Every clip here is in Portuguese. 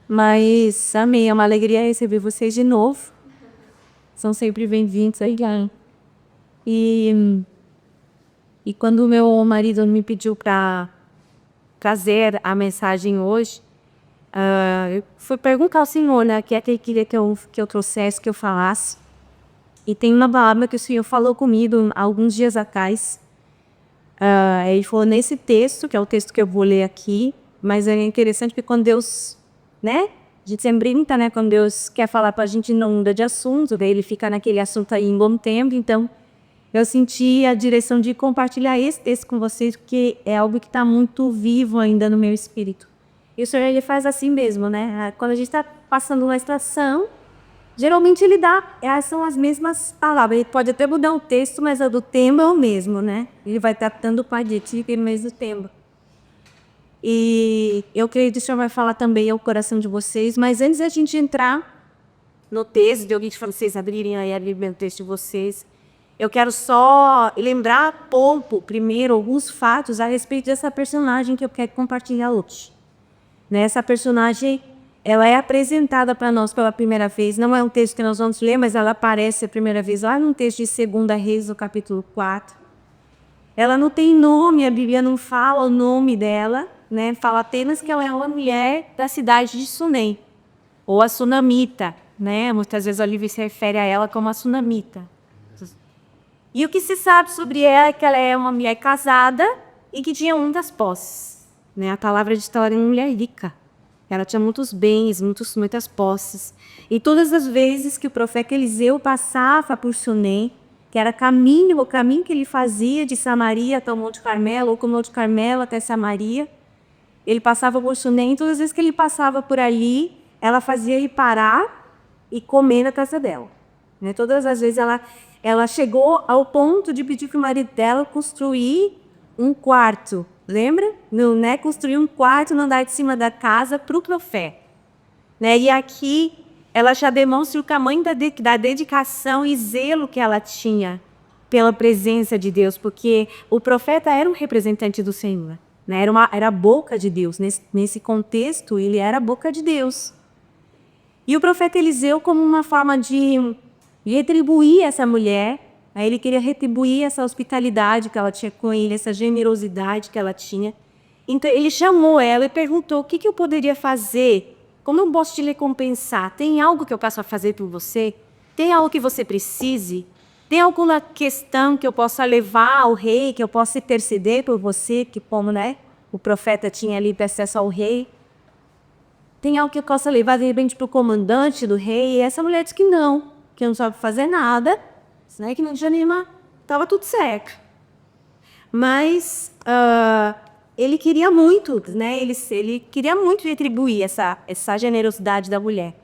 Mas, amém, é uma alegria receber vocês de novo. São sempre bem-vindos aí, cara. E quando o meu marido me pediu para trazer a mensagem hoje, eu fui perguntar ao Senhor, né, o que é que ele queria que eu trouxesse, que eu falasse. E tem uma palavra que o Senhor falou comigo há alguns dias atrás. Ele falou nesse texto, que é o texto que eu vou ler aqui, mas é interessante porque quando Deus, né, a gente sempre brinca, né, quando Deus quer falar para a gente não muda de assunto, daí ele fica naquele assunto aí em bom tempo, então eu senti a direção de compartilhar esse texto com vocês, porque é algo que está muito vivo ainda no meu espírito. E o Senhor, ele faz assim mesmo, né, quando a gente está passando uma estação, geralmente ele dá, são as mesmas palavras. Ele pode até mudar o texto, mas o do tema é o mesmo, né? Ele vai tratando com adjetivo e mesmo tema. E eu creio que o Senhor vai falar também ao coração de vocês, mas antes da gente entrar no texto, de alguém que vocês abrirem aí a Bíblia no texto de vocês, eu quero só lembrar pouco, primeiro, alguns fatos a respeito dessa personagem que eu quero compartilhar hoje. Essa personagem, ela é apresentada para nós pela primeira vez, não é um texto que nós vamos ler, mas ela aparece a primeira vez lá no texto de 2 Reis, no capítulo 4. Ela não tem nome, a Bíblia não fala o nome dela, né? Fala apenas que ela é uma mulher da cidade de Sunem, ou a Sunamita, né? Muitas vezes o livro se refere a ela como a Sunamita. E o que se sabe sobre ela é que ela é uma mulher casada e que tinha muitas posses, né? A palavra de história é uma mulher rica. Ela tinha muitos bens, muitas posses. E todas as vezes que o profeta Eliseu passava por Sunem, que era o caminho que ele fazia de Samaria até o Monte Carmelo, ou do Monte Carmelo até Samaria, ele passava por Sunem, e todas as vezes que ele passava por ali, ela fazia ele parar e comer na casa dela. Né? Todas as vezes ela chegou ao ponto de pedir para o marido dela construir um quarto. Lembra? Não, né? Construir um quarto no andar de cima da casa para o profeta. Né? E aqui ela já demonstra o tamanho da dedicação e zelo que ela tinha pela presença de Deus, porque o profeta era um representante do Senhor. Né? Era a boca de Deus. Nesse contexto, ele era a boca de Deus. E o profeta Eliseu, como uma forma de retribuir essa mulher, aí ele queria retribuir essa hospitalidade que ela tinha com ele, essa generosidade que ela tinha. Então ele chamou ela e perguntou: o que eu poderia fazer? Como eu posso te recompensar? Tem algo que eu possa fazer por você? Tem algo que você precise? Tem alguma questão que eu possa levar ao rei, que eu possa interceder por você, que como, né, o profeta tinha ali acesso ao rei? Tem algo que eu possa levar de repente para o comandante do rei? E essa mulher disse que não sabe fazer nada, né, que não tinha nenhuma, estava tudo certo. Mas ele queria muito, né, ele queria muito retribuir essa generosidade da mulher.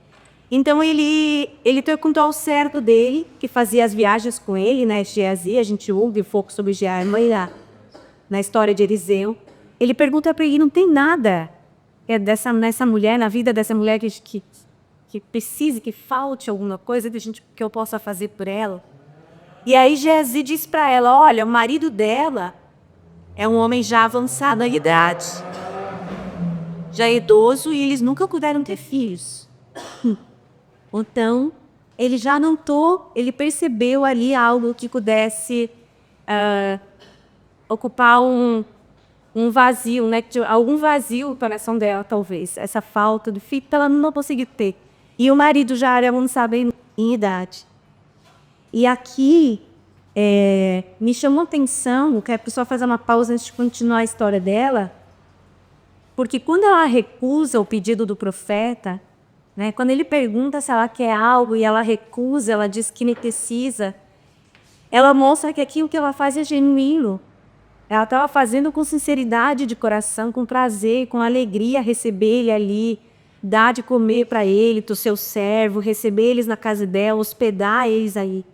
Então ele perguntou ao servo dele, que fazia as viagens com ele, né, Geazi, a gente ouve um pouco sobre Geazi na história de Eliseu. Ele pergunta para ele: não tem nada nessa mulher, na vida dessa mulher que precise, que falte alguma coisa que eu possa fazer por ela? E aí Geazi diz para ela: olha, o marido dela é um homem já avançado em idade, já idoso, e eles nunca puderam ter filhos. Então, ele percebeu ali algo que pudesse ocupar um vazio, né? Algum vazio para a nação dela, talvez. Essa falta de filho, ela não conseguiu ter. E o marido já era avançado em idade. E aqui me chamou a atenção, que a pessoa fazer uma pausa antes de continuar a história dela, porque quando ela recusa o pedido do profeta, né, quando ele pergunta se ela quer algo e ela recusa, ela diz que não precisa, ela mostra que aquilo que ela faz é genuíno. Ela estava fazendo com sinceridade de coração, com prazer, com alegria, receber ele ali, dar de comer para ele, do seu servo, receber eles na casa dela, hospedar eles aí.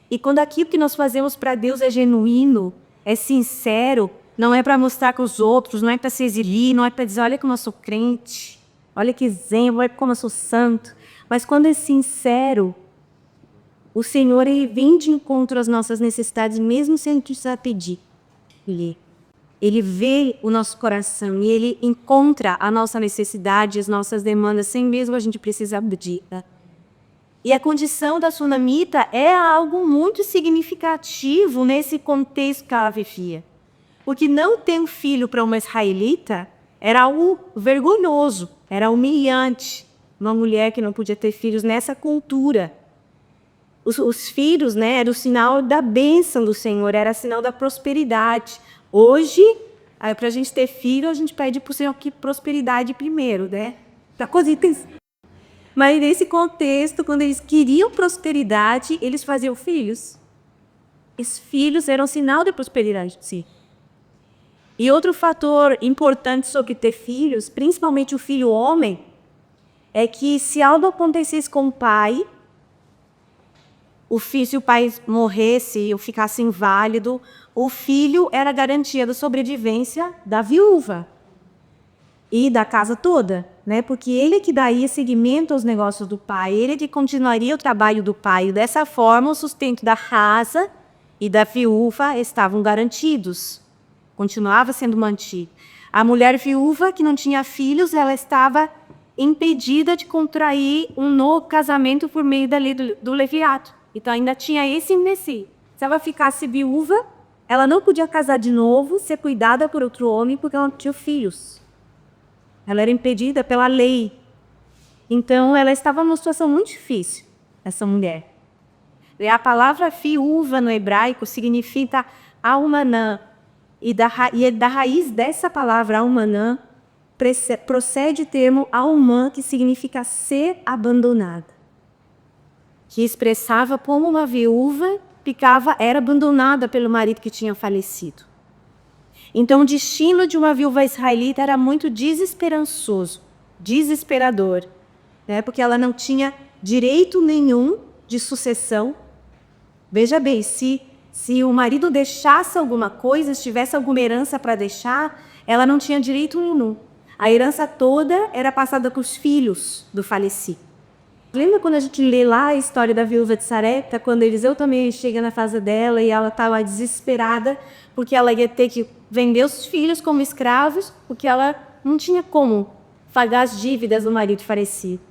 E quando aquilo que nós fazemos para Deus é genuíno, é sincero, não é para mostrar com os outros, não é para se exibir, não é para dizer: olha como eu sou crente, olha que exemplo, olha como eu sou santo. Mas quando é sincero, o Senhor, ele vem de encontro às nossas necessidades, mesmo sem precisar pedir. Ele vê o nosso coração e ele encontra a nossa necessidade, as nossas demandas, sem mesmo a gente precisar abdicar. E a condição da sunamita é algo muito significativo nesse contexto que ela vivia. Porque não ter um filho para uma israelita era algo vergonhoso, era humilhante. Uma mulher que não podia ter filhos nessa cultura. Os filhos, né, eram o sinal da bênção do Senhor, era sinal da prosperidade. Hoje, para a gente ter filho, a gente pede para o Senhor que prosperidade primeiro, né? Para coisas. Mas nesse contexto, quando eles queriam prosperidade, eles faziam filhos. Esses filhos eram sinal de prosperidade de si. E outro fator importante sobre ter filhos, principalmente o filho homem, é que se algo acontecesse com o pai, se o pai morresse ou ficasse inválido, o filho era a garantia da sobrevivência da viúva e da casa toda, né? Porque ele que daria seguimento aos negócios do pai, ele que continuaria o trabalho do pai. E dessa forma, o sustento da casa e da viúva estavam garantidos, continuava sendo mantido. A mulher viúva que não tinha filhos, ela estava impedida de contrair um novo casamento por meio da lei do leviato. Então ainda tinha esse empecilho. Se ela ficasse viúva, ela não podia casar de novo, ser cuidada por outro homem, porque ela não tinha filhos. Ela era impedida pela lei. Então ela estava numa situação muito difícil, essa mulher. E a palavra viúva no hebraico significa almanã. E da raiz dessa palavra almanã procede o termo almã, que significa ser abandonada, que expressava como uma viúva era abandonada pelo marido que tinha falecido. Então o destino de uma viúva israelita era muito desesperançoso, desesperador, né? Porque ela não tinha direito nenhum de sucessão. Veja bem, se o marido deixasse alguma coisa, se tivesse alguma herança para deixar, ela não tinha direito nenhum. A herança toda era passada para os filhos do falecido. Lembra quando a gente lê lá a história da viúva de Sarepta, quando Eliseu também chega na casa dela e ela estava desesperada, porque ela ia ter que vender os filhos como escravos, porque ela não tinha como pagar as dívidas do marido falecido.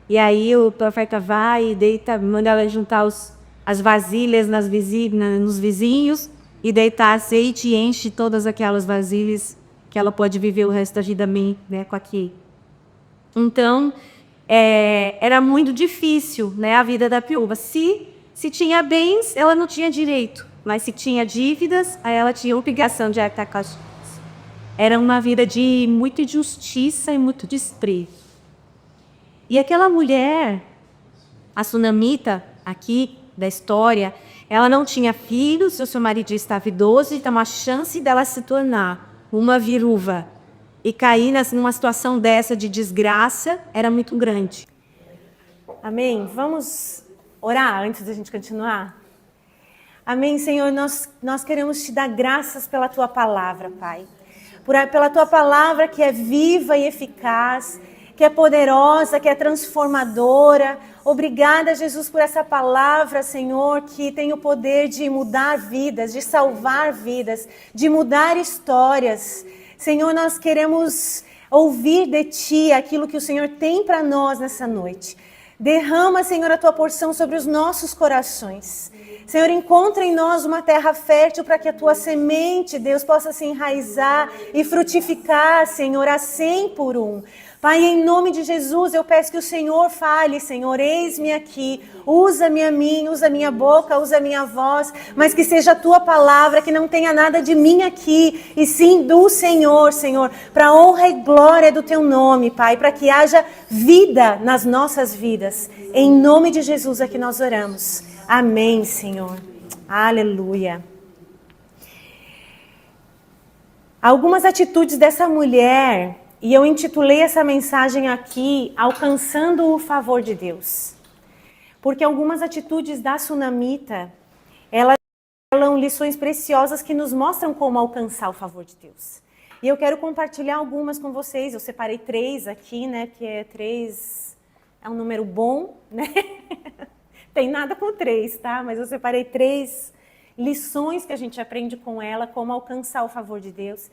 E aí o profeta vai e manda ela juntar as vasilhas nos vizinhos e deitar azeite e enche todas aquelas vasilhas que ela pode viver o resto da vida bem, né, com aquilo. Então, era muito difícil, né, a vida da viúva. Se tinha bens, ela não tinha direito, mas se tinha dívidas, aí ela tinha obrigação de arcar com as dívidas. Era uma vida de muita injustiça e muito desprezo. E aquela mulher, a sunamita, aqui da história, ela não tinha filhos, o seu marido estava idoso, então a chance dela se tornar uma viúva e cair numa situação dessa de desgraça era muito grande. Amém? Vamos orar antes da gente continuar? Amém, Senhor, nós queremos te dar graças pela tua palavra, Pai. Pela tua palavra que é viva e eficaz, que é poderosa, que é transformadora. Obrigada, Jesus, por essa palavra, Senhor, que tem o poder de mudar vidas, de salvar vidas, de mudar histórias. Senhor, nós queremos ouvir de Ti aquilo que o Senhor tem para nós nessa noite. Derrama, Senhor, a Tua porção sobre os nossos corações. Senhor, encontra em nós uma terra fértil para que a Tua semente, Deus, possa se enraizar e frutificar, Senhor, a 100 por 1. Pai, em nome de Jesus, eu peço que o Senhor fale, Senhor, eis-me aqui, usa-me a mim, usa a minha boca, usa a minha voz, mas que seja a Tua palavra, que não tenha nada de mim aqui, e sim do Senhor, Senhor, para a honra e glória do Teu nome, Pai, para que haja vida nas nossas vidas. Em nome de Jesus é que nós oramos. Amém, Senhor. Aleluia. Algumas atitudes dessa mulher... E eu intitulei essa mensagem aqui, Alcançando o Favor de Deus. Porque algumas atitudes da sunamita, elas são lições preciosas que nos mostram como alcançar o favor de Deus. E eu quero compartilhar algumas com vocês. Eu separei 3 aqui, né? Que 3 é um número bom, né? Tem nada com 3, tá? Mas eu separei 3 lições que a gente aprende com ela, como alcançar o favor de Deus.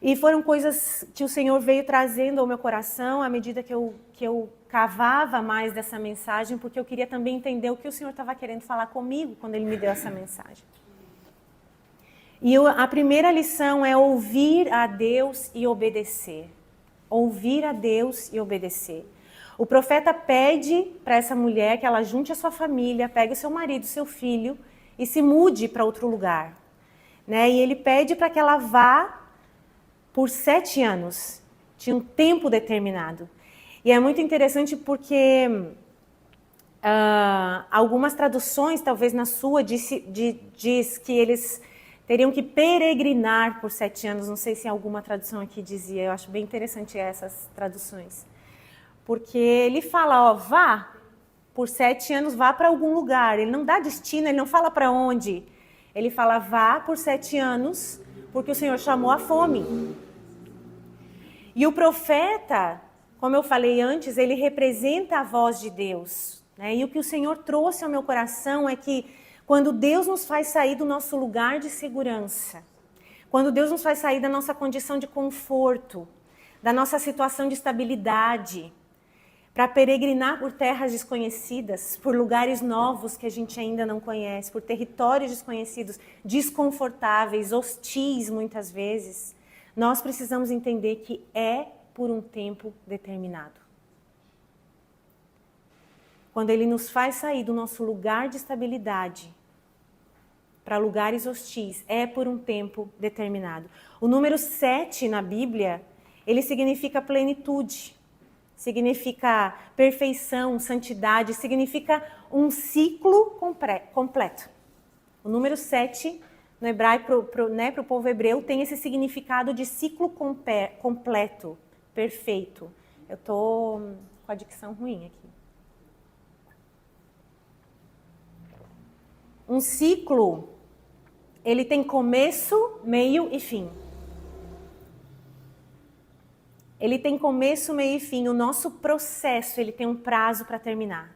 E foram coisas que o Senhor veio trazendo ao meu coração à medida que eu cavava mais dessa mensagem, porque eu queria também entender o que o Senhor estava querendo falar comigo quando Ele me deu essa mensagem. E a primeira lição é ouvir a Deus e obedecer. Ouvir a Deus e obedecer. O profeta pede para essa mulher que ela junte a sua família, pegue o seu marido, seu filho e se mude para outro lugar. Né? E ele pede para que ela vá por 7 anos. Tinha um tempo determinado. E é muito interessante porque algumas traduções, talvez na sua, diz que eles teriam que peregrinar por 7 anos. Não sei se alguma tradução aqui dizia. Eu acho bem interessante essas traduções. Porque ele fala, vá por 7 anos, vá para algum lugar. Ele não dá destino, ele não fala para onde. Ele fala, vá por 7 anos, porque o Senhor chamou a fome. E o profeta, como eu falei antes, ele representa a voz de Deus. Né? E o que o Senhor trouxe ao meu coração é que quando Deus nos faz sair do nosso lugar de segurança, quando Deus nos faz sair da nossa condição de conforto, da nossa situação de estabilidade, para peregrinar por terras desconhecidas, por lugares novos que a gente ainda não conhece, por territórios desconhecidos, desconfortáveis, hostis muitas vezes, nós precisamos entender que é por um tempo determinado. Quando Ele nos faz sair do nosso lugar de estabilidade para lugares hostis, é por um tempo determinado. O número 7 na Bíblia, ele significa plenitude, significa perfeição, santidade, significa um ciclo completo. O número 7, no hebraico, para o povo hebreu, tem esse significado de ciclo completo, perfeito. Eu estou com a dicção ruim aqui. Um ciclo, ele tem começo, meio e fim. Ele tem começo, meio e fim. O nosso processo, ele tem um prazo para terminar.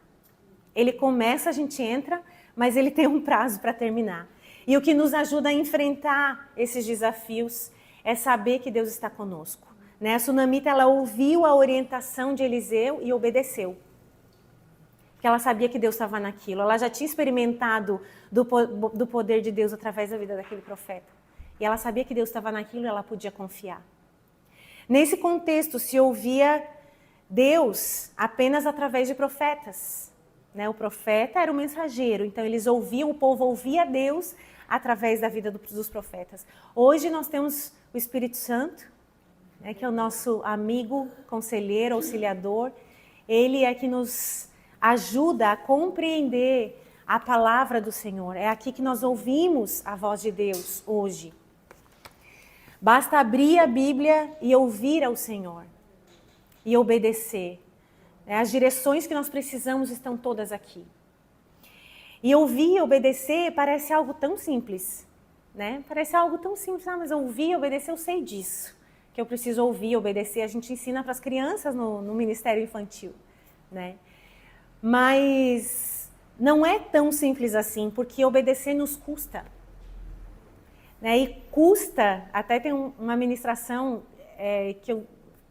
Ele começa, a gente entra, mas ele tem um prazo para terminar. E o que nos ajuda a enfrentar esses desafios é saber que Deus está conosco. Né? A sunamita, ela ouviu a orientação de Eliseu e obedeceu. Porque ela sabia que Deus estava naquilo. Ela já tinha experimentado do poder de Deus através da vida daquele profeta. E ela sabia que Deus estava naquilo e ela podia confiar. Nesse contexto, se ouvia Deus apenas através de profetas. Né? O profeta era o mensageiro, então eles ouviam, o povo ouvia Deus através da vida dos profetas. Hoje nós temos o Espírito Santo, né, que é o nosso amigo, conselheiro, auxiliador. Ele é que nos ajuda a compreender a palavra do Senhor. É aqui que nós ouvimos a voz de Deus hoje. Basta abrir a Bíblia e ouvir ao Senhor e obedecer. As direções que nós precisamos estão todas aqui. E ouvir e obedecer parece algo tão simples, né? Parece algo tão simples. Mas ouvir e obedecer, eu sei disso. Que eu preciso ouvir e obedecer. A gente ensina para as crianças no Ministério Infantil, né? Mas não é tão simples assim, porque obedecer nos custa. Né? E custa, até tem uma ministração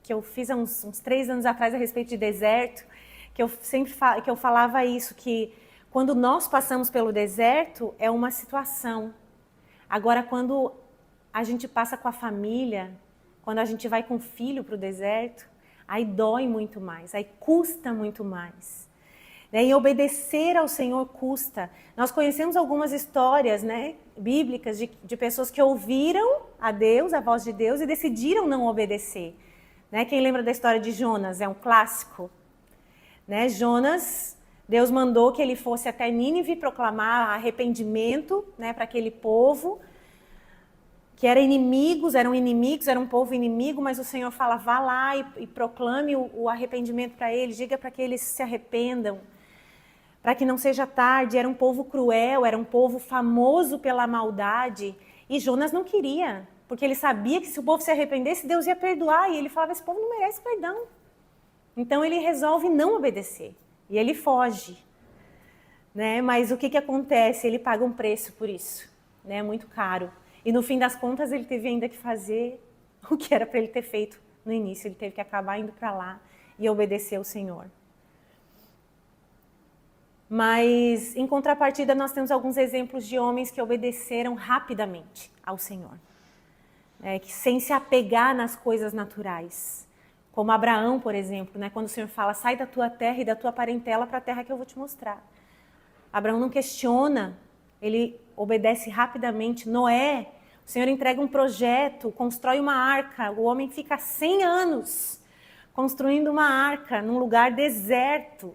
que eu fiz há uns 3 anos atrás a respeito de deserto, que eu falava isso, que quando nós passamos pelo deserto é uma situação. Agora, quando a gente passa com a família, quando a gente vai com o filho para o deserto, aí dói muito mais, aí custa muito mais. E obedecer ao Senhor custa. Nós conhecemos algumas histórias, né, bíblicas de pessoas que ouviram a Deus, a voz de Deus, e decidiram não obedecer. Né? Quem lembra da história de Jonas? É um clássico. Né? Jonas, Deus mandou que ele fosse até Nínive proclamar arrependimento, né, para aquele povo, que eram inimigos, era um povo inimigo, mas o Senhor fala, vá lá e proclame o arrependimento para eles, diga para que eles se arrependam, para que não seja tarde. Era um povo cruel, era um povo famoso pela maldade, e Jonas não queria, porque ele sabia que se o povo se arrependesse, Deus ia perdoar, e ele falava, esse povo não merece perdão. Então ele resolve não obedecer, e ele foge. né? Mas o que acontece? Ele paga um preço por isso, né? Muito caro. E no fim das contas ele teve ainda que fazer o que era para ele ter feito no início. Ele teve que acabar indo para lá e obedecer ao Senhor. Mas, em contrapartida, nós temos alguns exemplos de homens que obedeceram rapidamente ao Senhor. Que sem se apegar nas coisas naturais. Como Abraão, por exemplo, né? Quando o Senhor fala, sai da tua terra e da tua parentela para a terra que eu vou te mostrar. Abraão não questiona, ele obedece rapidamente. Noé, o Senhor entrega um projeto, constrói uma arca. O homem fica 100 anos construindo uma arca num lugar deserto.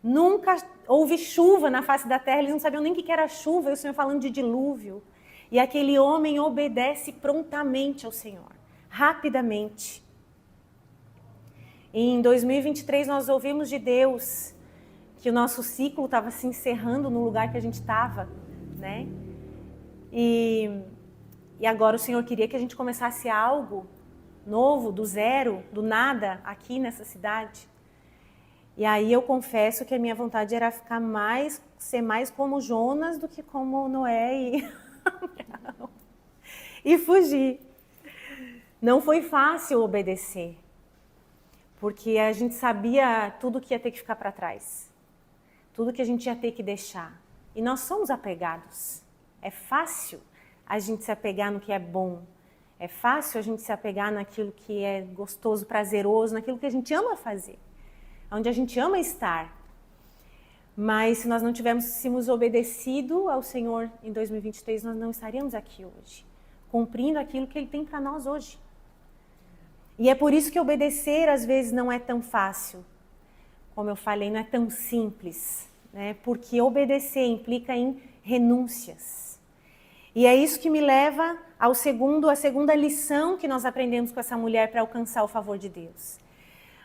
Nunca houve chuva na face da terra, eles não sabiam nem o que era chuva, e o Senhor falando de dilúvio. E aquele homem obedece prontamente ao Senhor, rapidamente. Em 2023 nós ouvimos de Deus que o nosso ciclo estava se encerrando no lugar que a gente estava, né? E agora o Senhor queria que a gente começasse algo novo, do zero, do nada, aqui nessa cidade. E aí eu confesso que a minha vontade era ser mais como Jonas do que como Noé e Abraão. E fugir. Não foi fácil obedecer, porque a gente sabia tudo que ia ter que ficar para trás, tudo que a gente ia ter que deixar. E nós somos apegados. É fácil a gente se apegar no que é bom. É fácil a gente se apegar naquilo que é gostoso, prazeroso, naquilo que a gente ama fazer, onde a gente ama estar. Mas se nós não tivéssemos obedecido ao Senhor em 2023, nós não estaríamos aqui hoje, cumprindo aquilo que Ele tem para nós hoje. E é por isso que obedecer às vezes não é tão fácil. Como eu falei, não é tão simples, né? Porque obedecer implica em renúncias. E é isso que me leva à segunda lição que nós aprendemos com essa mulher para alcançar o favor de Deus.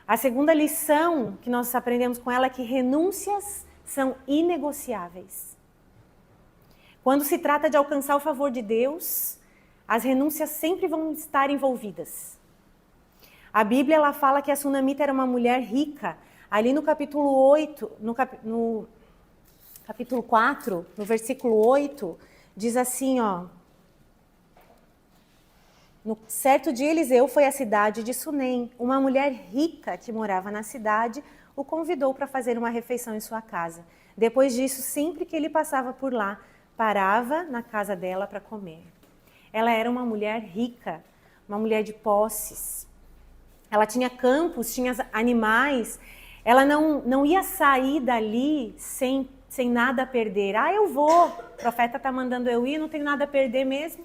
A segunda lição que nós aprendemos com ela é que renúncias são inegociáveis. Quando se trata de alcançar o favor de Deus, as renúncias sempre vão estar envolvidas. A Bíblia ela fala que a sunamita era uma mulher rica. Ali no capítulo 8, no capítulo 4, no versículo 8, diz assim, ó. No certo dia, Eliseu foi à cidade de Sunem. Uma mulher rica que morava na cidade o convidou para fazer uma refeição em sua casa. Depois disso, sempre que ele passava por lá, parava na casa dela para comer. Ela era uma mulher rica, uma mulher de posses. Ela tinha campos, tinha animais. Ela não ia sair dali sem nada a perder. Eu vou, o profeta está mandando eu ir, não tenho nada a perder mesmo.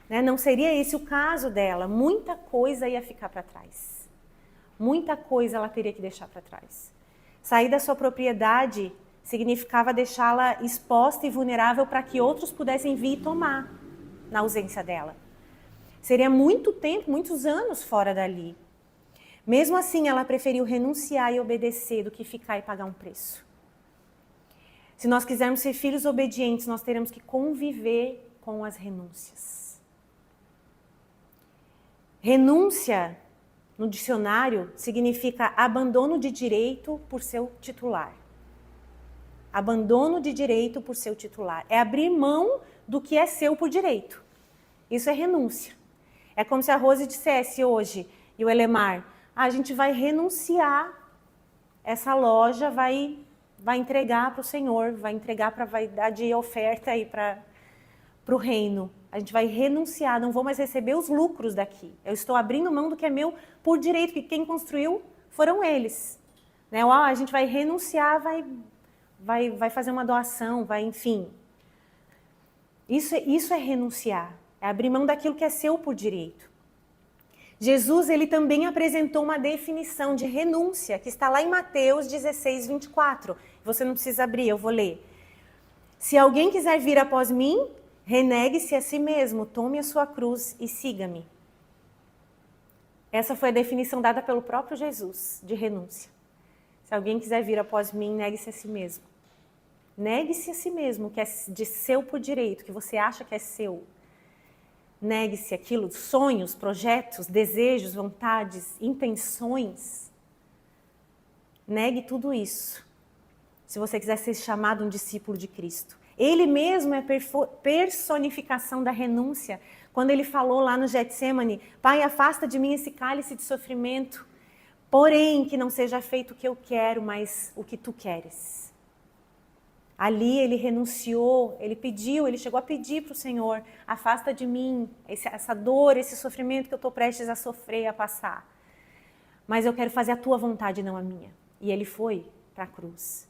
Né? Não seria esse o caso dela. Muita coisa ia ficar para trás. Muita coisa ela teria que deixar para trás. Sair da sua propriedade significava deixá-la exposta e vulnerável para que outros pudessem vir e tomar na ausência dela. Seria muito tempo, muitos anos fora dali. Mesmo assim, ela preferiu renunciar e obedecer do que ficar e pagar um preço. Se nós quisermos ser filhos obedientes, nós teremos que conviver com as renúncias. Renúncia, no dicionário, significa abandono de direito por seu titular. Abandono de direito por seu titular. É abrir mão do que é seu por direito. Isso é renúncia. É como se a Rose dissesse hoje, e o Elemar, a gente vai renunciar, essa loja vai entregar para o Senhor, vai entregar vai dar de oferta aí para o reino. A gente vai renunciar, não vou mais receber os lucros daqui. Eu estou abrindo mão do que é meu por direito, porque quem construiu foram eles. Né? A gente vai renunciar, vai fazer uma doação, enfim. Isso é renunciar, é abrir mão daquilo que é seu por direito. Jesus, ele também apresentou uma definição de renúncia, que está lá em Mateus 16, 24. Você não precisa abrir, eu vou ler. Se alguém quiser vir após mim, renegue-se a si mesmo, tome a sua cruz e siga-me. Essa foi a definição dada pelo próprio Jesus de renúncia. Se alguém quiser vir após mim, negue-se a si mesmo. Negue-se a si mesmo, que é de seu por direito, que você acha que é seu. Negue-se aquilo, sonhos, projetos, desejos, vontades, intenções. Negue tudo isso. se você quiser ser chamado um discípulo de Cristo. Ele mesmo é personificação da renúncia. Quando ele falou lá no Getsemane, Pai, afasta de mim esse cálice de sofrimento, porém que não seja feito o que eu quero, mas o que tu queres. Ali ele renunciou, ele chegou a pedir para o Senhor, afasta de mim essa dor, esse sofrimento que eu estou prestes a sofrer, a passar. Mas eu quero fazer a tua vontade, não a minha. E ele foi para a cruz.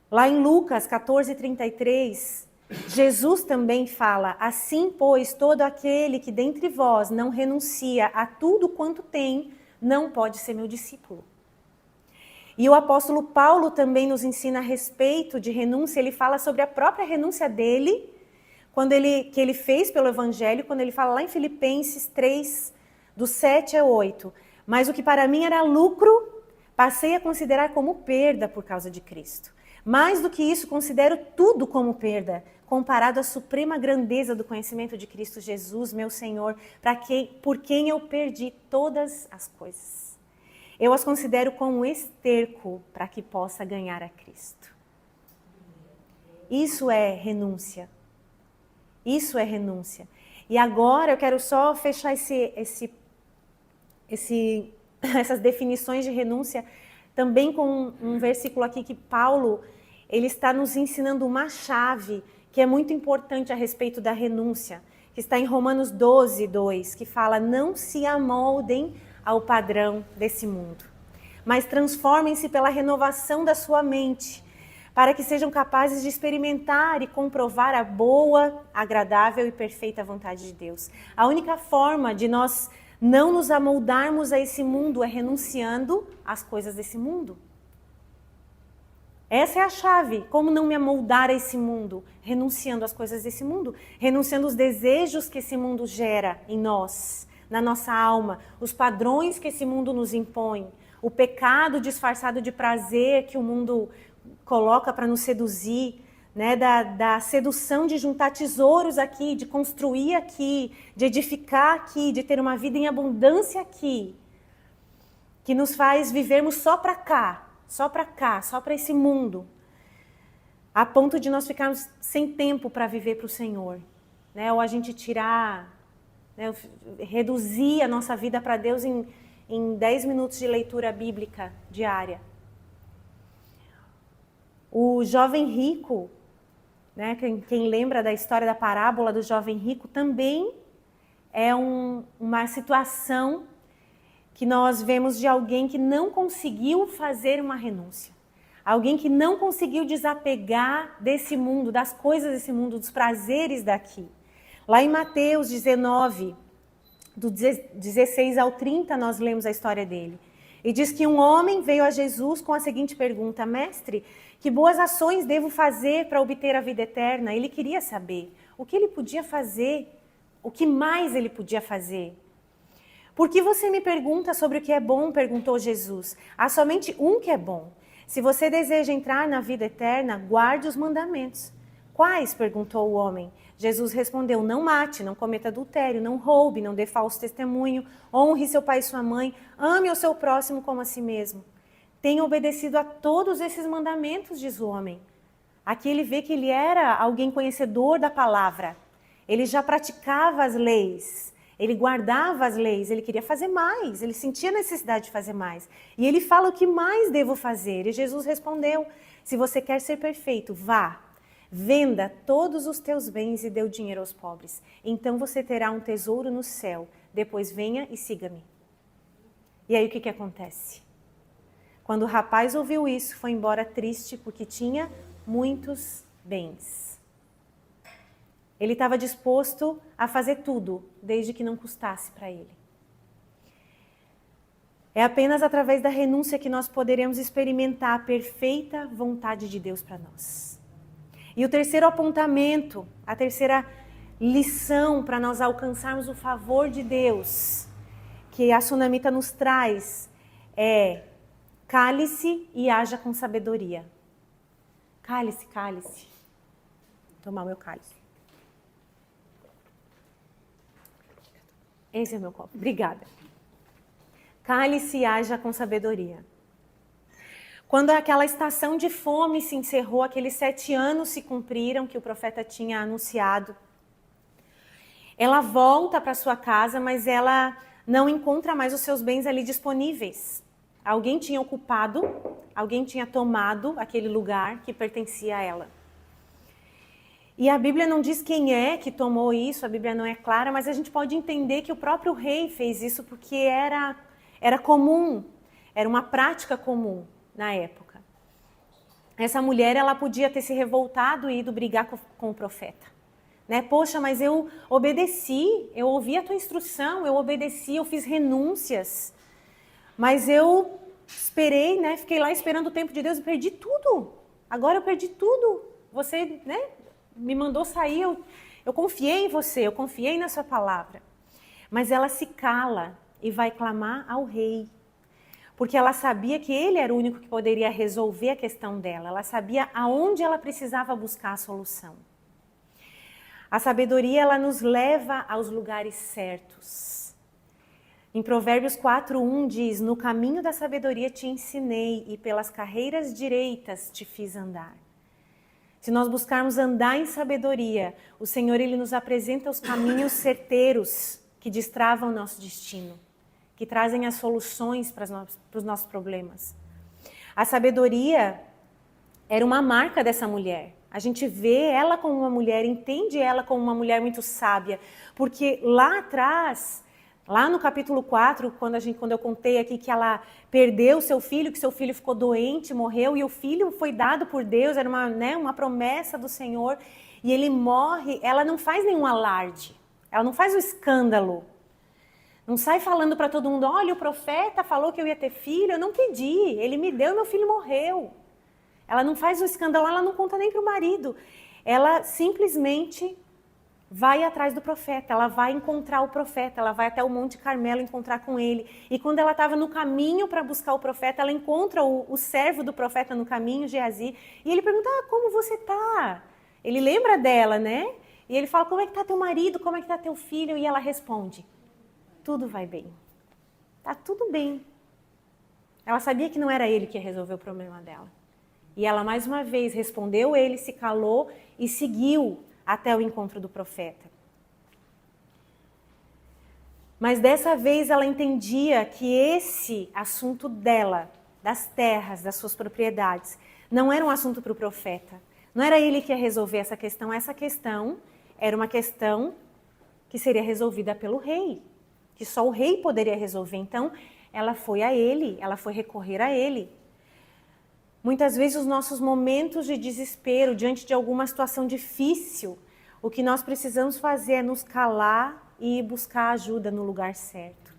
Lá em Lucas 14:33, Jesus também fala, assim, pois, todo aquele que dentre vós não renuncia a tudo quanto tem, não pode ser meu discípulo. E o apóstolo Paulo também nos ensina a respeito de renúncia. Ele fala sobre a própria renúncia dele, que ele fez pelo evangelho, quando ele fala lá em Filipenses 3, do 7 ao 8. Mas o que para mim era lucro, passei a considerar como perda por causa de Cristo. Mais do que isso, considero tudo como perda, comparado à suprema grandeza do conhecimento de Cristo Jesus, meu Senhor, por quem eu perdi todas as coisas. Eu as considero como um esterco para que possa ganhar a Cristo. Isso é renúncia. Isso é renúncia. E agora eu quero só fechar essas definições de renúncia também com um versículo aqui que Paulo, ele está nos ensinando uma chave que é muito importante a respeito da renúncia, que está em Romanos 12:2, que fala, não se amoldem ao padrão desse mundo, mas transformem-se pela renovação da sua mente, para que sejam capazes de experimentar e comprovar a boa, agradável e perfeita vontade de Deus. A única forma de nós não nos amoldarmos a esse mundo é renunciando às coisas desse mundo. Essa é a chave. Como não me amoldar a esse mundo? Renunciando às coisas desse mundo. Renunciando aos desejos que esse mundo gera em nós, na nossa alma. Os padrões que esse mundo nos impõe. O pecado disfarçado de prazer que o mundo coloca para nos seduzir. Né, da sedução de juntar tesouros aqui, de construir aqui, de edificar aqui, de ter uma vida em abundância aqui, que nos faz vivermos só para cá, só para esse mundo, a ponto de nós ficarmos sem tempo para viver para o Senhor, né, ou a gente tirar, né, reduzir a nossa vida para Deus em 10 minutos de leitura bíblica diária. O jovem rico, né, quem lembra da história da parábola do jovem rico, também é uma situação que nós vemos de alguém que não conseguiu fazer uma renúncia. Alguém que não conseguiu desapegar desse mundo, das coisas desse mundo, dos prazeres daqui. Lá em Mateus 19, do 16 ao 30, nós lemos a história dele. E diz que um homem veio a Jesus com a seguinte pergunta, mestre, que boas ações devo fazer para obter a vida eterna? Ele queria saber o que ele podia fazer, o que mais ele podia fazer. Por que você me pergunta sobre o que é bom? Perguntou Jesus. Há somente um que é bom. Se você deseja entrar na vida eterna, guarde os mandamentos. Quais? Perguntou o homem. Jesus respondeu, não mate, não cometa adultério, não roube, não dê falso testemunho, honre seu pai e sua mãe, ame o seu próximo como a si mesmo. Tenha obedecido a todos esses mandamentos, diz o homem. Aqui ele vê que ele era alguém conhecedor da palavra. Ele já praticava as leis, ele guardava as leis, ele queria fazer mais, ele sentia necessidade de fazer mais. E ele fala o que mais devo fazer. E Jesus respondeu, se você quer ser perfeito, vá. Venda todos os teus bens e dê o dinheiro aos pobres. Então você terá um tesouro no céu. Depois venha e siga-me. E aí o que acontece? Quando o rapaz ouviu isso, foi embora triste porque tinha muitos bens. Ele estava disposto a fazer tudo, desde que não custasse para ele. É apenas através da renúncia que nós poderemos experimentar a perfeita vontade de Deus para nós. E o terceiro apontamento, a terceira lição para nós alcançarmos o favor de Deus, que a Sunamita nos traz, é cale-se e haja com sabedoria. Cale-se, cale-se. Vou tomar o meu cálice. Esse é o meu copo. Obrigada. Cale-se e haja com sabedoria. Quando aquela estação de fome se encerrou, aqueles 7 anos se cumpriram que o profeta tinha anunciado, ela volta para sua casa, mas ela não encontra mais os seus bens ali disponíveis. Alguém tinha ocupado, alguém tinha tomado aquele lugar que pertencia a ela. E a Bíblia não diz quem é que tomou isso, a Bíblia não é clara, mas a gente pode entender que o próprio rei fez isso porque era comum, era uma prática comum na época. Essa mulher, ela podia ter se revoltado e ido brigar com o profeta. Né? Poxa, mas eu obedeci, eu ouvi a tua instrução, eu obedeci, eu fiz renúncias. Mas eu esperei, né? Fiquei lá esperando o tempo de Deus e perdi tudo. Agora eu perdi tudo. Você, né, me mandou sair, eu confiei em você, eu confiei na sua palavra. Mas ela se cala e vai clamar ao rei. Porque ela sabia que ele era o único que poderia resolver a questão dela. Ela sabia aonde ela precisava buscar a solução. A sabedoria, ela nos leva aos lugares certos. Em Provérbios 4:1 diz: no caminho da sabedoria te ensinei e pelas carreiras direitas te fiz andar. Se nós buscarmos andar em sabedoria, o Senhor, ele nos apresenta os caminhos certeiros que destravam o nosso destino, que trazem as soluções para os nossos problemas. A sabedoria era uma marca dessa mulher. A gente vê ela como uma mulher, entende ela como uma mulher muito sábia, porque lá atrás, lá no capítulo 4, quando eu contei aqui que ela perdeu seu filho, que seu filho ficou doente, morreu, e o filho foi dado por Deus, era uma promessa do Senhor, e ele morre, ela não faz nenhum alarde, ela não faz um escândalo, não sai falando para todo mundo, olha, o profeta falou que eu ia ter filho, eu não pedi, ele me deu, meu filho morreu. Ela não faz um escândalo, ela não conta nem para o marido. Ela simplesmente vai atrás do profeta, ela vai encontrar o profeta, ela vai até o Monte Carmelo encontrar com ele. E quando ela estava no caminho para buscar o profeta, ela encontra o servo do profeta no caminho, Geazi, e ele pergunta, como você está? Ele lembra dela, né? E ele fala, como é que está teu marido, como é que está teu filho? E ela responde, tudo vai bem, está tudo bem. Ela sabia que não era ele que ia resolver o problema dela. E ela mais uma vez respondeu ele, se calou e seguiu até o encontro do profeta. Mas dessa vez ela entendia que esse assunto dela, das terras, das suas propriedades, não era um assunto para o profeta. Não era ele que ia resolver essa questão era uma questão que seria resolvida pelo rei, que só o rei poderia resolver. Então ela foi a ele, ela foi recorrer a ele. Muitas vezes os nossos momentos de desespero, diante de alguma situação difícil, o que nós precisamos fazer é nos calar e buscar ajuda no lugar certo.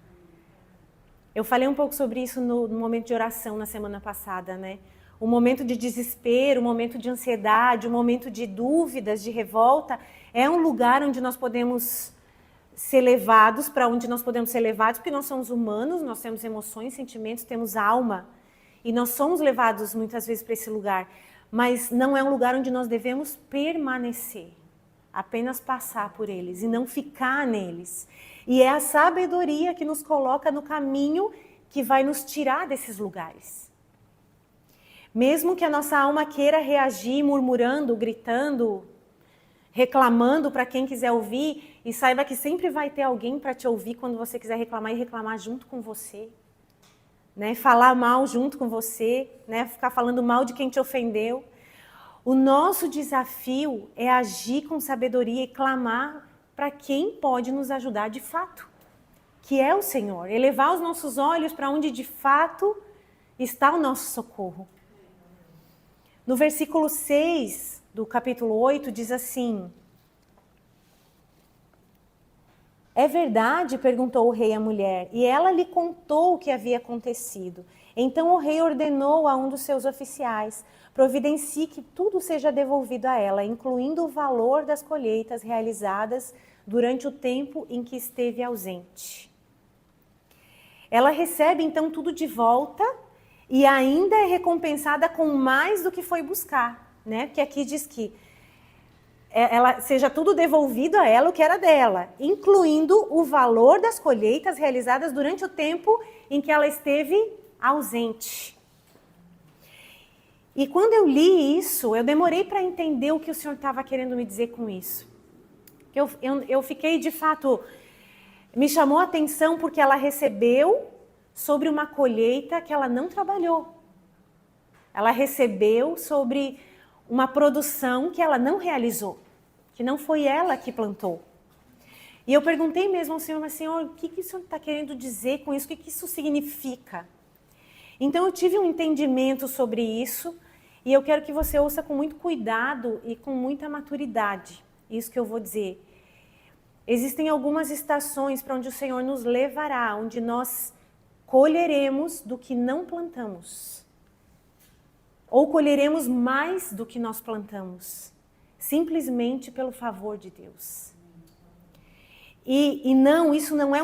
Eu falei um pouco sobre isso no momento de oração na semana passada, né? O momento de desespero, o momento de ansiedade, o momento de dúvidas, de revolta, é um lugar onde nós podemos ser levados, para onde nós podemos ser levados, porque nós somos humanos, nós temos emoções, sentimentos, temos alma. E nós somos levados muitas vezes para esse lugar, mas não é um lugar onde nós devemos permanecer, apenas passar por eles e não ficar neles. E é a sabedoria que nos coloca no caminho que vai nos tirar desses lugares. Mesmo que a nossa alma queira reagir murmurando, gritando, reclamando para quem quiser ouvir, e saiba que sempre vai ter alguém para te ouvir quando você quiser reclamar e reclamar junto com você. Né, falar mal junto com você, né, ficar falando mal de quem te ofendeu. O nosso desafio é agir com sabedoria e clamar para quem pode nos ajudar de fato, que é o Senhor. Elevar os nossos olhos para onde de fato está o nosso socorro. No versículo 6 do capítulo 8 diz assim: é verdade? Perguntou o rei à mulher, e ela lhe contou o que havia acontecido. Então o rei ordenou a um dos seus oficiais: providencie que tudo seja devolvido a ela, incluindo o valor das colheitas realizadas durante o tempo em que esteve ausente. Ela recebe então tudo de volta e ainda é recompensada com mais do que foi buscar, né? Porque aqui diz que seja tudo devolvido a ela o que era dela, incluindo o valor das colheitas realizadas durante o tempo em que ela esteve ausente. E quando eu li isso, eu demorei para entender o que o Senhor estava querendo me dizer com isso. Eu fiquei, de fato, me chamou a atenção porque ela recebeu sobre uma colheita que ela não trabalhou. Ela recebeu sobre uma produção que ela não realizou, que não foi ela que plantou. E eu perguntei mesmo ao Senhor, mas Senhor, o que o Senhor está querendo dizer com isso? O que isso significa? Então eu tive um entendimento sobre isso e eu quero que você ouça com muito cuidado e com muita maturidade isso que eu vou dizer. Existem algumas estações para onde o Senhor nos levará, onde nós colheremos do que não plantamos. Ou colheremos mais do que nós plantamos, simplesmente pelo favor de Deus. E não, isso não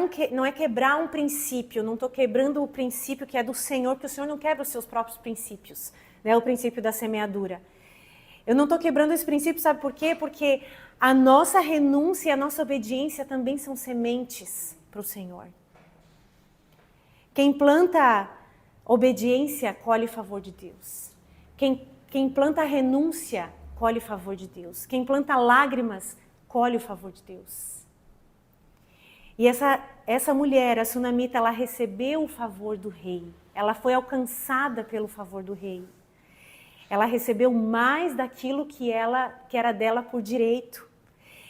é quebrar um princípio, eu não estou quebrando o princípio que é do Senhor, porque o Senhor não quebra os seus próprios princípios, né? O princípio da semeadura. Eu não estou quebrando esse princípio, sabe por quê? Porque a nossa renúncia e a nossa obediência também são sementes para o Senhor. Quem planta obediência, colhe favor de Deus. Quem planta renúncia, colhe favor de Deus. Quem planta lágrimas, colhe o favor de Deus. E essa mulher, a sunamita, ela recebeu o favor do rei. Ela foi alcançada pelo favor do rei. Ela recebeu mais daquilo que era dela por direito.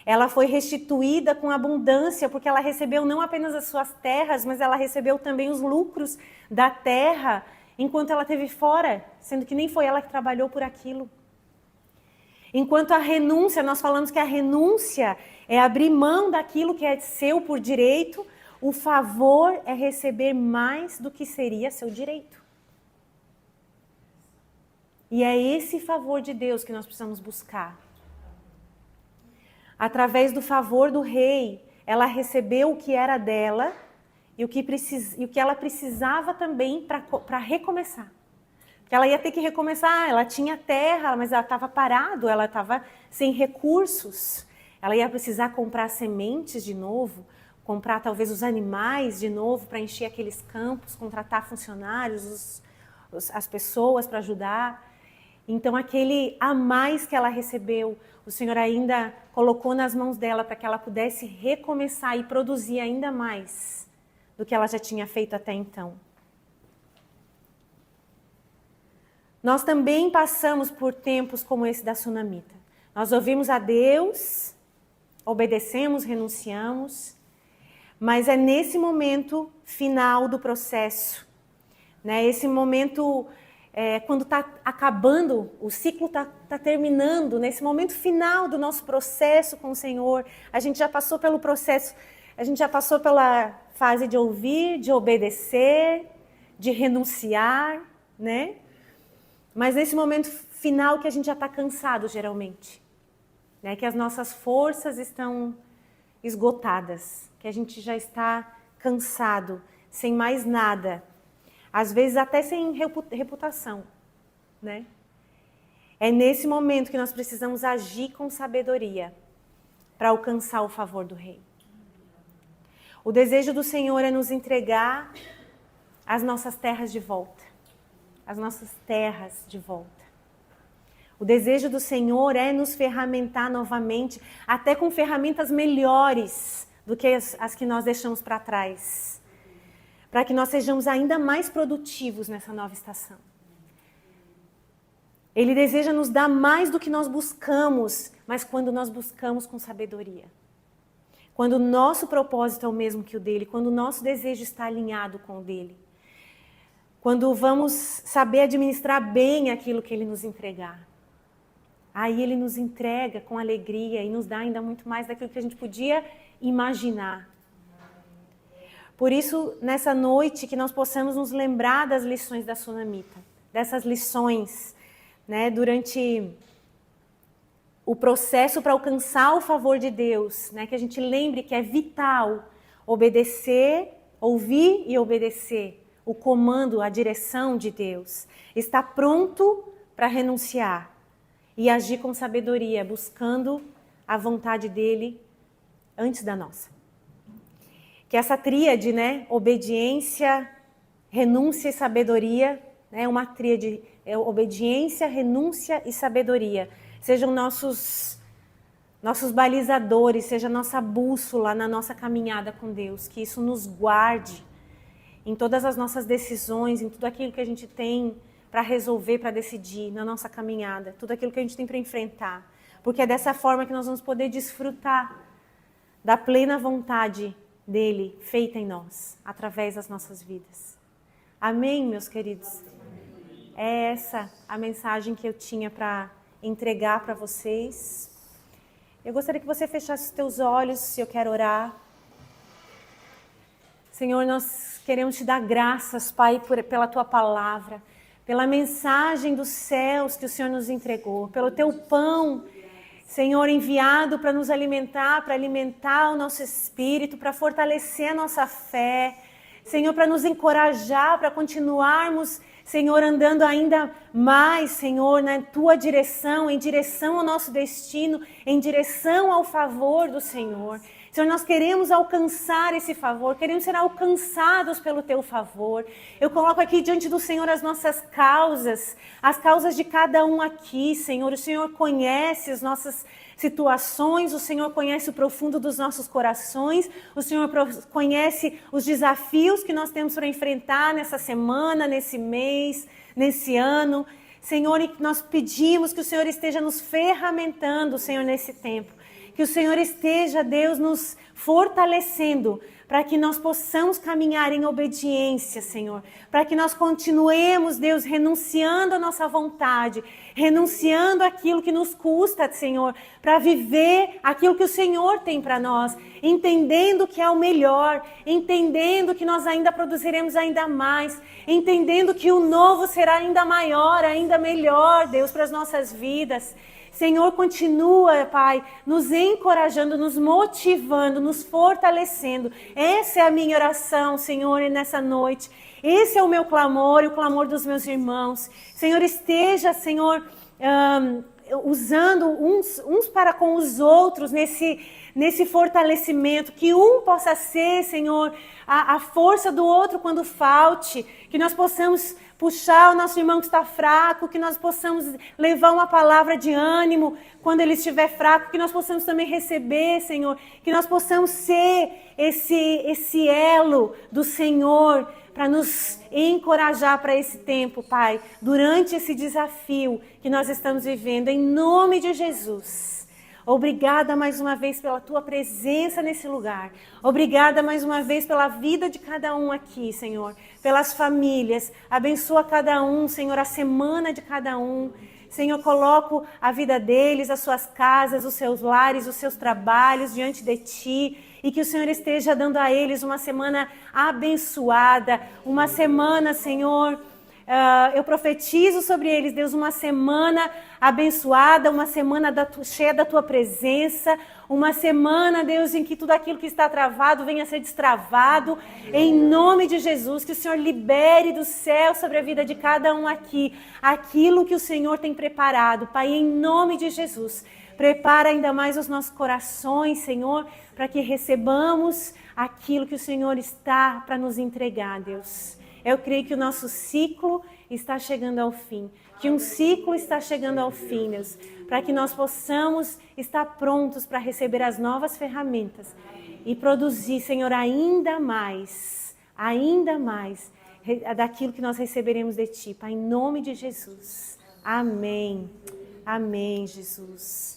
Ela foi restituída com abundância, porque ela recebeu não apenas as suas terras, mas ela recebeu também os lucros da terra, enquanto ela esteve fora, sendo que nem foi ela que trabalhou por aquilo. Enquanto a renúncia, nós falamos que a renúncia é abrir mão daquilo que é seu por direito, o favor é receber mais do que seria seu direito. E é esse favor de Deus que nós precisamos buscar. Através do favor do rei, ela recebeu o que era dela e o que ela precisava também para recomeçar. Porque ela ia ter que recomeçar, ela tinha terra, mas ela estava parada, ela estava sem recursos. Ela ia precisar comprar sementes de novo, comprar talvez os animais de novo para encher aqueles campos, contratar funcionários, as pessoas para ajudar. Então aquele a mais que ela recebeu, o Senhor ainda colocou nas mãos dela para que ela pudesse recomeçar e produzir ainda mais do que ela já tinha feito até então. Nós também passamos por tempos como esse da sunamita. Nós ouvimos a Deus, obedecemos, renunciamos, mas é nesse momento final do processo, né? Esse momento quando está acabando, o ciclo está terminando, nesse momento final do nosso processo com o Senhor, a gente já passou pelo processo, a gente já passou pela fase de ouvir, de obedecer, de renunciar, né? Mas nesse momento final que a gente já está cansado, geralmente, né? Que as nossas forças estão esgotadas, que a gente já está cansado, sem mais nada. Às vezes até sem reputação, né? É nesse momento que nós precisamos agir com sabedoria para alcançar o favor do rei. O desejo do Senhor é nos entregar as nossas terras de volta. As nossas terras de volta. O desejo do Senhor é nos ferramentar novamente, até com ferramentas melhores do que as que nós deixamos para trás. Para que nós sejamos ainda mais produtivos nessa nova estação. Ele deseja nos dar mais do que nós buscamos, mas quando nós buscamos com sabedoria. Quando o nosso propósito é o mesmo que o dele, quando o nosso desejo está alinhado com o dele. Quando vamos saber administrar bem aquilo que ele nos entregar. Aí ele nos entrega com alegria e nos dá ainda muito mais daquilo que a gente podia imaginar. Por isso, nessa noite, que nós possamos nos lembrar das lições da sunamita, dessas lições, né, durante o processo para alcançar o favor de Deus, né, que a gente lembre que é vital obedecer, ouvir e obedecer o comando, a direção de Deus. Estar pronto para renunciar e agir com sabedoria, buscando a vontade dele antes da nossa. Que essa tríade, né, obediência, renúncia e sabedoria, né? Uma tríade, obediência, renúncia e sabedoria. Sejam nossos balizadores, seja nossa bússola na nossa caminhada com Deus. Que isso nos guarde em todas as nossas decisões, em tudo aquilo que a gente tem para resolver, para decidir na nossa caminhada. Tudo aquilo que a gente tem para enfrentar. Porque é dessa forma que nós vamos poder desfrutar da plena vontade dele feita em nós, através das nossas vidas. Amém, meus queridos? É essa a mensagem que eu tinha para entregar para vocês. Eu gostaria que você fechasse os teus olhos, se eu quero orar. Senhor, nós queremos te dar graças, Pai, pela tua palavra, pela mensagem dos céus que o Senhor nos entregou, pelo teu pão, Senhor, enviado para nos alimentar, para alimentar o nosso espírito, para fortalecer a nossa fé, Senhor, para nos encorajar, para continuarmos, Senhor, andando ainda mais, Senhor, na tua direção, em direção ao nosso destino, em direção ao favor do Senhor. Senhor, nós queremos alcançar esse favor, queremos ser alcançados pelo teu favor. Eu coloco aqui diante do Senhor as nossas causas, as causas de cada um aqui, Senhor. O Senhor conhece as nossas situações, o Senhor conhece o profundo dos nossos corações, o Senhor conhece os desafios que nós temos para enfrentar nessa semana, nesse mês, nesse ano. Senhor, e nós pedimos que o Senhor esteja nos ferramentando, Senhor, nesse tempo. Que o Senhor esteja, Deus, nos fortalecendo para que nós possamos caminhar em obediência, Senhor. Para que nós continuemos, Deus, renunciando à nossa vontade, renunciando àquilo que nos custa, Senhor, para viver aquilo que o Senhor tem para nós, entendendo que é o melhor, entendendo que nós ainda produziremos ainda mais, entendendo que o novo será ainda maior, ainda melhor, Deus, para as nossas vidas. Senhor, continua, Pai, nos encorajando, nos motivando, nos fortalecendo. Essa é a minha oração, Senhor, nessa noite. Esse é o meu clamor e o clamor dos meus irmãos. Senhor, esteja, Senhor, usando uns para com os outros nesse fortalecimento. Que um possa ser, Senhor, a força do outro quando falte. Que nós possamos puxar o nosso irmão que está fraco, que nós possamos levar uma palavra de ânimo quando ele estiver fraco, que nós possamos também receber, Senhor, que nós possamos ser esse elo do Senhor para nos encorajar para esse tempo, Pai, durante esse desafio que nós estamos vivendo, em nome de Jesus. Obrigada mais uma vez pela tua presença nesse lugar. Obrigada mais uma vez pela vida de cada um aqui, Senhor. Pelas famílias. Abençoa cada um, Senhor, a semana de cada um. Senhor, coloco a vida deles, as suas casas, os seus lares, os seus trabalhos diante de Ti. E que o Senhor esteja dando a eles uma semana abençoada. Uma semana, Senhor... eu profetizo sobre eles, Deus, uma semana abençoada, uma semana cheia da Tua presença, uma semana, Deus, em que tudo aquilo que está travado venha a ser destravado, em nome de Jesus, que o Senhor libere do céu sobre a vida de cada um aqui, aquilo que o Senhor tem preparado, Pai, em nome de Jesus. Prepara ainda mais os nossos corações, Senhor, para que recebamos aquilo que o Senhor está para nos entregar, Deus. Eu creio que o nosso ciclo está chegando ao fim, que um ciclo está chegando ao fim, Deus, para que nós possamos estar prontos para receber as novas ferramentas e produzir, Senhor, ainda mais daquilo que nós receberemos de Ti, Pai, em nome de Jesus. Amém. Amém, Jesus.